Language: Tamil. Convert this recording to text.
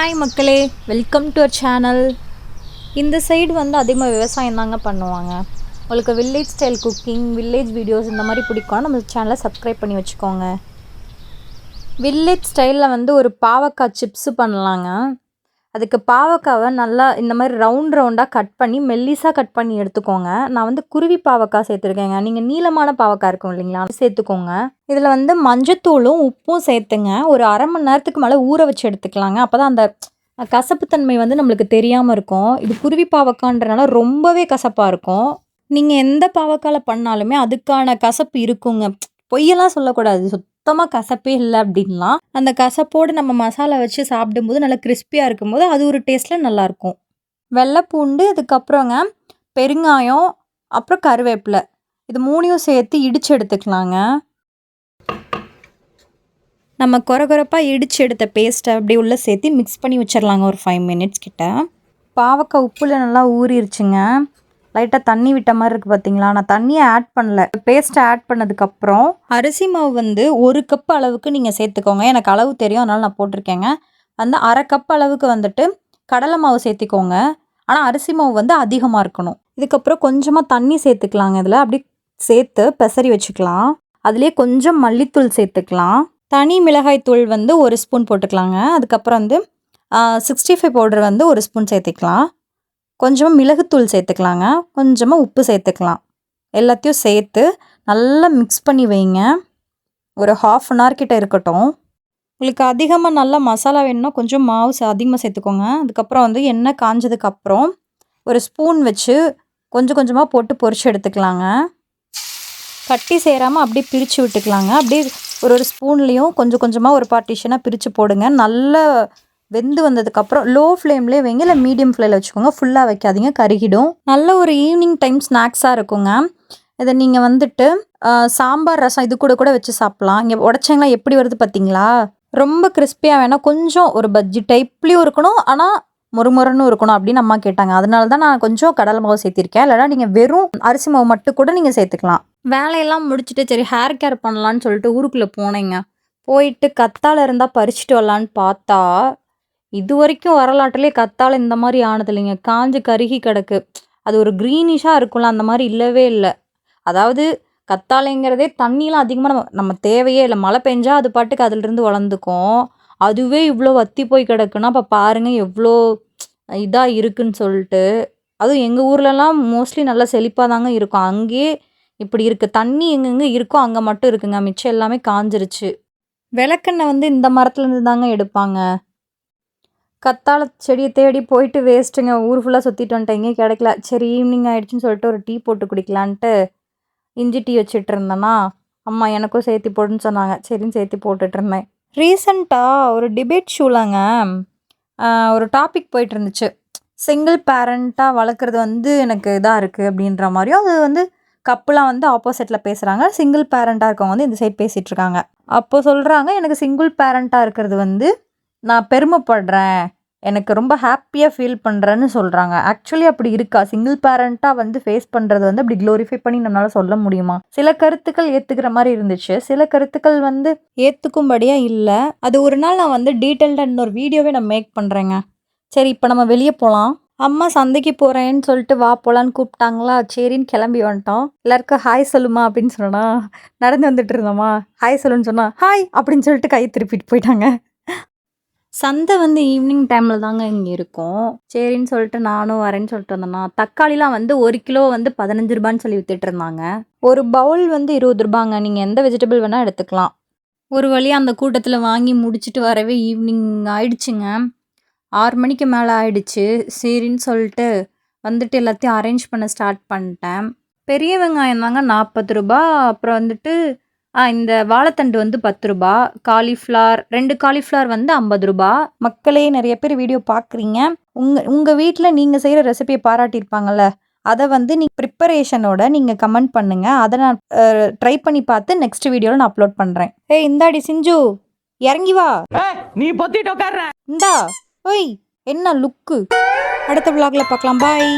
ஹாய் மக்களே, வெல்கம் டு அவர் சேனல். இந்த சைடு வந்து அதிகமாக விவசாயம் தாங்க பண்ணுவாங்க. உங்களுக்கு village style cooking, village videos இந்த மாதிரி பிடிக்கும், நம்ம சேனலை சப்ஸ்கிரைப் பண்ணி வச்சுக்கோங்க. வில்லேஜ் ஸ்டைலில் வந்து ஒரு பாவக்காய் சிப்ஸு பண்ணலாங்க. அதுக்கு பாவக்காவை நல்லா இந்த மாதிரி ரவுண்டாக கட் பண்ணி மெல்லிஸாக கட் பண்ணி எடுத்துக்கோங்க. நான் வந்து குருவி பாவக்காய் சேர்த்துருக்கேங்க. நீங்கள் நீளமான பாவக்காய் இருக்கும் இல்லைங்களா, சேர்த்துக்கோங்க. இதில் வந்து மஞ்சத்தூளும் உப்பும் சேர்த்துங்க. ஒரு அரை மணி நேரத்துக்கு மேலே ஊற வச்சு எடுத்துக்கலாங்க. அப்போ தான் அந்த கசப்புத்தன்மை வந்து நம்மளுக்கு தெரியாமல் இருக்கும். இது குருவி பாவக்கான்றனால ரொம்பவே கசப்பாக இருக்கும். நீங்கள் எந்த பாவக்காயில் பண்ணாலுமே அதுக்கான கசப்பு இருக்குங்க. பொய்யெல்லாம் சொல்லக்கூடாது, சுத்தமாக கசப்பே இல்லை அப்படின்லாம். அந்த கசப்போடு நம்ம மசாலா வச்சு சாப்பிடும்போது நல்லா கிறிஸ்பியாக இருக்கும்போது அது ஒரு டேஸ்ட்டில் நல்லாயிருக்கும். வெள்ளைப்பூண்டு, அதுக்கப்புறங்க பெருங்காயம், அப்புறம் கருவேப்பிலை, இது மூணையும் சேர்த்து இடித்து எடுத்துக்கலாங்க. நம்ம கொரகொரப்பாக இடித்து எடுத்த பேஸ்ட்டை அப்படியே உள்ளே சேர்த்து மிக்ஸ் பண்ணி வச்சிடலாங்க ஒரு 5 மினிட்ஸ் கிட்ட. பாவக்காய் உப்புல நல்லா ஊறிடுச்சுங்க. லைட்டாக தண்ணி விட்ட மாதிரி இருக்குது பார்த்தீங்களா. நான் தண்ணியை ஆட் பண்ணல. பேஸ்ட்டை ஆட் பண்ணதுக்கப்புறம் அரிசி மாவு வந்து 1 கப் அளவுக்கு நீங்கள் சேர்த்துக்கோங்க. எனக்கு அளவு தெரியும், அதனால் நான் போட்டிருக்கேங்க. அந்த அரை கப் அளவுக்கு வந்துட்டு கடலை மாவு சேர்த்துக்கோங்க. ஆனால் அரிசி மாவு வந்து அதிகமாக இருக்கணும். இதுக்கப்புறம் கொஞ்சமாக தண்ணி சேர்த்துக்கலாங்க. இதில் அப்படி சேர்த்து பெசரி வச்சுக்கலாம். அதுலேயே கொஞ்சம் மல்லித்தூள் சேர்த்துக்கலாம். தனி மிளகாய் தூள் வந்து 1 ஸ்பூன் போட்டுக்கலாங்க. அதுக்கப்புறம் வந்து 65 பவுடர் வந்து 1 ஸ்பூன் சேர்த்துக்கலாம். கொஞ்சமாக மிளகுத்தூள் சேர்த்துக்கலாங்க. கொஞ்சமாக உப்பு சேர்த்துக்கலாம். எல்லாத்தையும் சேர்த்து நல்லா மிக்ஸ் பண்ணி வைங்க. ஒரு 1/2 அன் ஹவர் கிட்ட இருக்கட்டும். உங்களுக்கு அதிகமாக நல்லா மசாலா வேணும்னா கொஞ்சம் மாவு அதிகமாக சேர்த்துக்கோங்க. அதுக்கப்புறம் வந்து எண்ணெய் காஞ்சதுக்கப்புறம் ஒரு ஸ்பூன் வச்சு கொஞ்சம் கொஞ்சமாக போட்டு பொரிச்சு எடுத்துக்கலாங்க. கட்டி சேராமல் அப்படியே பிரித்து விட்டுக்கலாங்க. அப்படியே ஒரு ஸ்பூன்லேயும் கொஞ்சம் கொஞ்சமாக ஒரு பார்ட்டிஷனாக பிரித்து போடுங்க. நல்லா வெந்து வந்ததுக்கப்புறம் லோ ஃப்ளேம்லேயே வைங்க, இல்லை மீடியம் ஃப்ளேமில் வச்சுக்கோங்க. ஃபுல்லாக வைக்காதீங்க, கருகிடும். நல்ல ஒரு ஈவினிங் டைம் ஸ்நாக்ஸாக இருக்குங்க. இதை நீங்கள் வந்துட்டு சாம்பார் ரசம் இது கூட வச்சு சாப்பிட்லாம். இங்கே உடச்செங்கலாம் எப்படி வருது பார்த்தீங்களா. ரொம்ப கிறிஸ்பியாக வேணால் கொஞ்சம் ஒரு பஜ்ஜி டைப்லேயும் இருக்கணும், ஆனால் மொறுமொறுன்னு இருக்கணும் அப்படின்னு அம்மா கேட்டாங்க. அதனால தான் நான் கொஞ்சம் கடலை மாவு சேர்த்திருக்கேன். இல்லைனா நீங்கள் வெறும் அரிசி மாவு மட்டும் கூட நீங்கள் சேர்த்துக்கலாம். வேலையெல்லாம் முடிச்சுட்டு சரி ஹேர் கேர் பண்ணலான்னு சொல்லிட்டு ஊருக்குள்ளே போனேங்க. போயிட்டு கத்தாழை இருந்தால் பறிச்சுட்டு வரலான்னு பார்த்தா இது வரைக்கும் வரலாற்றுலேயே கத்தாழை இந்த மாதிரி ஆனது இல்லைங்க. காஞ்சு கருகி கிடக்கு. அது ஒரு க்ரீனிஷாக இருக்கும்ல, அந்த மாதிரி இல்லவே இல்லை. அதாவது கத்தாழைங்கிறதே தண்ணிலாம் அதிகமாக நம்ம தேவையே இல்லை. மழை பெஞ்சா அது பாட்டுக்கு அதிலிருந்து வளர்ந்துக்கும். அதுவே இவ்வளோ வத்தி போய் கிடக்குன்னா அப்போ பாருங்கள் எவ்வளோ இதாக இருக்குன்னு சொல்லிட்டு. அதுவும் எங்கள் ஊர்லலாம் மோஸ்ட்லி நல்லா செழிப்பாக தாங்க இருக்கும். அங்கேயே இப்படி இருக்குது. தண்ணி எங்கெங்கே இருக்கோ அங்கே மட்டும் இருக்குங்க, மிச்சம் எல்லாமே காஞ்சிருச்சு. விளக்கெண்ணெய் வந்து இந்த மரத்துலேருந்து தாங்க எடுப்பாங்க. கத்தாழை செடியை தேடி போயிட்டு வேஸ்ட்டுங்க. ஊர் ஃபுல்லாக சுற்றிட்டு வந்துட்டேன், எங்கேயும் கிடைக்கல. சரி ஈவினிங் ஆகிடுச்சின்னு சொல்லிட்டு ஒரு டீ போட்டு குடிக்கலான்ட்டு இஞ்சி டீ வச்சுட்டு இருந்தேன்னா அம்மா எனக்கும் சேர்த்து போட்டுன்னு சொன்னாங்க. சரின்னு சேர்த்து போட்டுட்டு இருந்தேன். ரீசண்டாக ஒரு டிபேட் ஷோலாங்க ஒரு டாபிக் போயிட்டு இருந்துச்சு. சிங்கிள் பேரண்ட்டாக வளர்க்குறது வந்து எனக்கு இதாக இருக்குது அப்படின்ற மாதிரியும், அது வந்து கப்புலாம் வந்து ஆப்போசிட்டில் பேசுகிறாங்க. சிங்கிள் பேரண்ட்டாக இருக்கவங்க வந்து இந்த சைட் பேசிகிட்ருக்காங்க. அப்போ சொல்கிறாங்க, எனக்கு சிங்கிள் பேரண்ட்டாக இருக்கிறது வந்து நான் பெருமைப்படுறேன், எனக்கு ரொம்ப ஹாப்பியாக ஃபீல் பண்ணுறேன்னு சொல்கிறாங்க. ஆக்சுவலி அப்படி இருக்கா? சிங்கிள் பேரண்ட்டாக வந்து ஃபேஸ் பண்ணுறது வந்து அப்படி க்ளோரிஃபை பண்ணி நம்மளால் சொல்ல முடியுமா? சில கருத்துக்கள் ஏற்றுக்கிற மாதிரி இருந்துச்சு, சில கருத்துக்கள் வந்து ஏற்றுக்கும்படியாக இல்லை. அது ஒரு நாள் நான் வந்து டீட்டெயில்டாக இன்னொரு வீடியோவே நான் மேக் பண்ணுறேங்க. சரி இப்போ நம்ம வெளியே போகலாம். அம்மா சந்தைக்கு போகிறேன்னு சொல்லிட்டு வா போகலான்னு கூப்பிட்டாங்களா. சரின்னு கிளம்பி வந்துட்டோம். எல்லாருக்கும் ஹாய் சொல்லுமா அப்படின்னு சொன்னா, நடந்து வந்துட்டு இருந்தோமா, ஹாய் சொல்லுன்னு சொன்னா ஹாய் அப்படின்னு சொல்லிட்டு கை திருப்பிட்டு போயிட்டாங்க. சந்தை வந்து ஈவினிங் டைமில் தாங்க இங்கே இருக்கும். சரின்னு சொல்லிட்டு நானும் வரேன்னு சொல்லிட்டு வந்தேன்னா, தக்காளிலாம் வந்து 1 கிலோ வந்து 15 ரூபான்னு சொல்லி வித்துட்டு இருந்தாங்க. ஒரு பவுல் வந்து 20 ரூபாங்க. நீங்கள் எந்த வெஜிடபிள் வேணால் எடுத்துக்கலாம். ஒரு வழியாக அந்த கூட்டத்தில் வாங்கி முடிச்சுட்டு வரவே ஈவினிங் ஆயிடுச்சுங்க. 6 மணிக்கு மேலே ஆயிடுச்சு. சரின்னு சொல்லிட்டு வந்துட்டு எல்லாத்தையும் அரேஞ்ச் பண்ண ஸ்டார்ட் பண்ணிட்டேன். பெரிய வெங்காயம் தாங்க 40 ரூபா. அப்புறம் வந்துட்டு இந்த வாழைத்தண்டு வந்து 10 ரூபா. காலிஃப்ளவர் 2 காலிஃப்ளவர் வந்து 50 ரூபா. மக்களே நிறைய பேர் வீடியோ பார்க்குறீங்க. உங்கள் வீட்டில் நீங்கள் செய்கிற ரெசிபியை பாராட்டியிருப்பாங்கள்ல, அதை வந்து நீங்கள் ப்ரிப்பரேஷனோட நீங்கள் கமெண்ட் பண்ணுங்கள். அதை நான் ட்ரை பண்ணி பார்த்து நெக்ஸ்ட் வீடியோவில் நான் அப்லோட் பண்ணுறேன். இந்தாடி சிஞ்சு, இறங்கி வா. நீ பொத்திட்டு உட்கார்ற. இந்தா ஓய், என்ன லுக்கு. அடுத்த vlogல பார்க்கலாம். பாய்.